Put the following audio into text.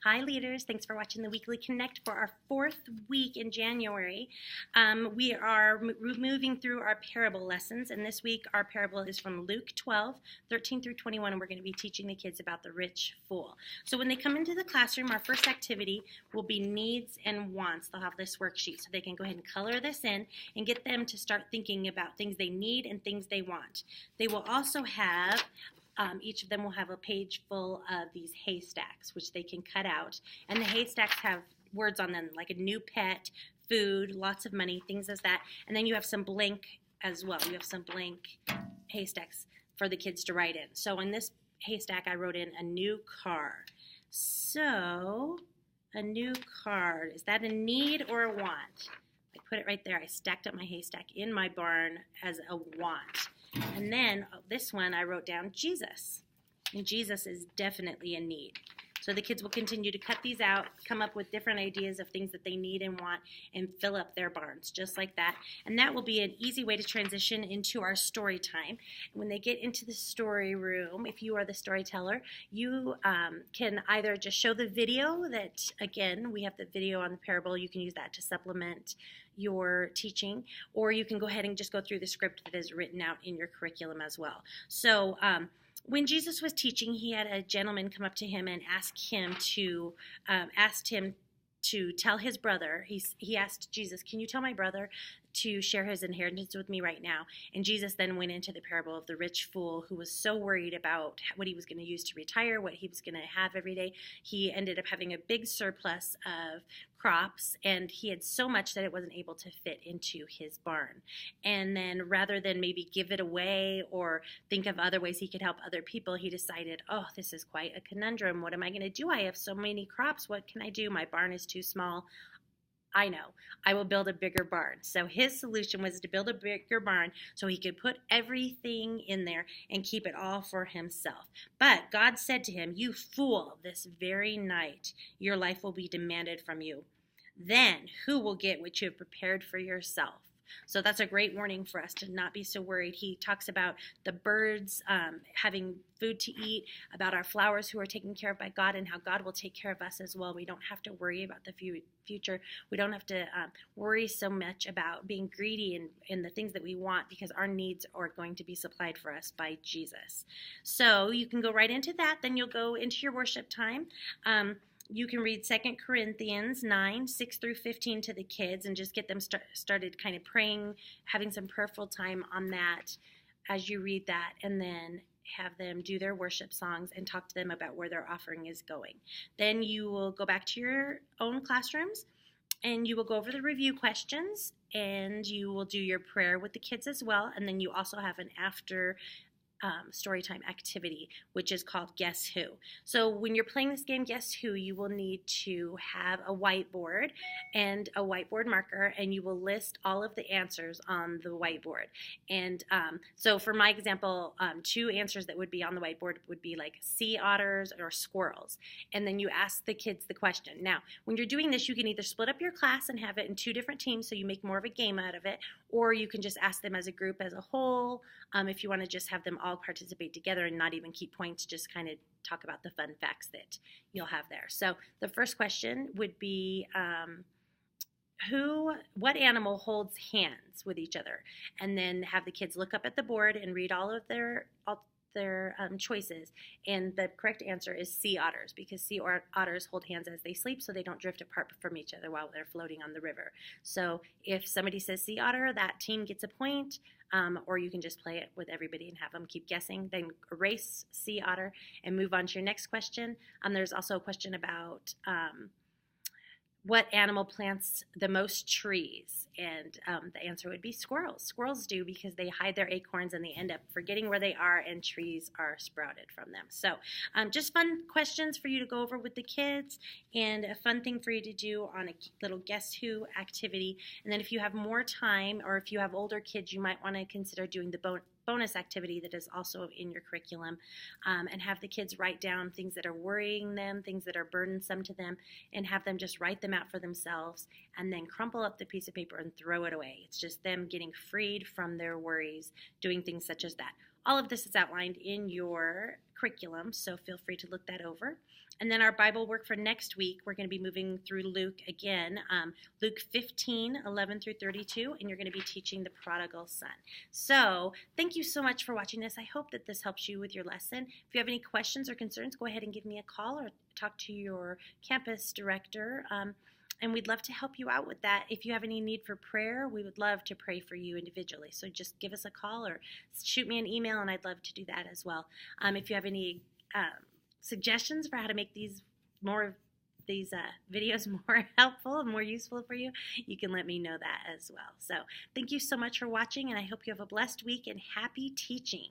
Hi, leaders. Thanks for watching the Weekly Connect for our fourth week in January. We are moving through our parable lessons, and this week our parable is from Luke 12, 13 through 21, and we're going to be teaching the kids about the rich fool. So when they come into the classroom, our first activity will be needs and wants. They'll have this worksheet, so they can go ahead and color this in and get them to start thinking about things they need and things they want. They will also have each of them will have a page full of these haystacks, which they can cut out. And the haystacks have words on them, like a new pet, food, lots of money, things as that. And then you have some blank as well. You have some blank haystacks for the kids to write in. So in this haystack, I wrote in a new car. So a new car, is that a need or a want? I put it right there. I stacked up my haystack in my barn as a want. And then this one I wrote down Jesus. And Jesus is definitely a need. So the kids will continue to cut these out, come up with different ideas of things that they need and want, and fill up their barns just like that. And that will be an easy way to transition into our story time. When they get into the story room, if you are the storyteller, you can either just show the video that, again, we have the video on the parable. You can use that to supplement your teaching, or you can go ahead and just go through the script that is written out in your curriculum as well. So when Jesus was teaching, he had a gentleman come up to him and asked him to tell his brother. He asked Jesus, "Can you tell my brother to share his inheritance with me right now?" And Jesus then went into the parable of the rich fool who was so worried about what he was going to use to retire, what he was going to have every day. He ended up having a big surplus of crops, and he had so much that it wasn't able to fit into his barn. And then rather than maybe give it away or think of other ways he could help other people, he decided, oh, this is quite a conundrum. What am I going to do? I have so many crops. What can I do? My barn is too small. I know, I will build a bigger barn. So his solution was to build a bigger barn so he could put everything in there and keep it all for himself. But God said to him, "You fool, this very night your life will be demanded from you. Then who will get what you have prepared for yourself?" So that's a great warning for us to not be so worried. He talks about the birds having food to eat, about our flowers who are taken care of by God, and how God will take care of us as well. We don't have to worry about the future. We don't have to worry so much about being greedy in the things that we want, because our needs are going to be supplied for us by Jesus. So you can go right into that. Then you'll go into your worship time. You can read 2 Corinthians 9, 6 through 15 to the kids and just get them started kind of praying, having some prayerful time on that as you read that, and then have them do their worship songs and talk to them about where their offering is going. Then you will go back to your own classrooms and you will go over the review questions, and you will do your prayer with the kids as well. And then you also have an after storytime activity, which is called Guess Who. So when you're playing this game, Guess Who, you will need to have a whiteboard and a whiteboard marker, and you will list all of the answers on the whiteboard. And so for my example, 2 answers that would be on the whiteboard would be like sea otters or squirrels. And then you ask the kids the question. Now, when you're doing this, you can either split up your class and have it in 2 different teams so you make more of a game out of it, or you can just ask them as a group as a whole. If you want to just have them all participate together and not even keep points, just kind of talk about the fun facts that you'll have there. So the first question would be, what animal holds hands with each other? And then have the kids look up at the board and read all of their choices, and the correct answer is sea otters, because sea otters hold hands as they sleep so they don't drift apart from each other while they're floating on the river. So if somebody says sea otter, that team gets a point, or you can just play it with everybody and have them keep guessing. Then erase sea otter and move on to your next question. There's also a question about what animal plants the most trees? And the answer would be squirrels. Squirrels do, because they hide their acorns and they end up forgetting where they are, and trees are sprouted from them. So just fun questions for you to go over with the kids, and a fun thing for you to do on a little Guess Who activity. And then if you have more time, or if you have older kids, you might want to consider doing the bonus activity that is also in your curriculum, and have the kids write down things that are worrying them, things that are burdensome to them, and have them just write them out for themselves, and then crumple up the piece of paper and throw it away. It's just them getting freed from their worries, doing things such as that. All of this is outlined in your curriculum, so feel free to look that over. And then our Bible work for next week, we're going to be moving through Luke again, Luke 15:11-32, and you're going to be teaching the prodigal son. So thank you so much for watching this. I hope that this helps you with your lesson. If you have any questions or concerns, go ahead and give me a call or talk to your campus director. And we'd love to help you out with that. If you have any need for prayer, we would love to pray for you individually. So just give us a call or shoot me an email, and I'd love to do that as well. If you have any suggestions for how to make these videos more helpful and more useful for you, you can let me know that as well. So thank you so much for watching, and I hope you have a blessed week and happy teaching.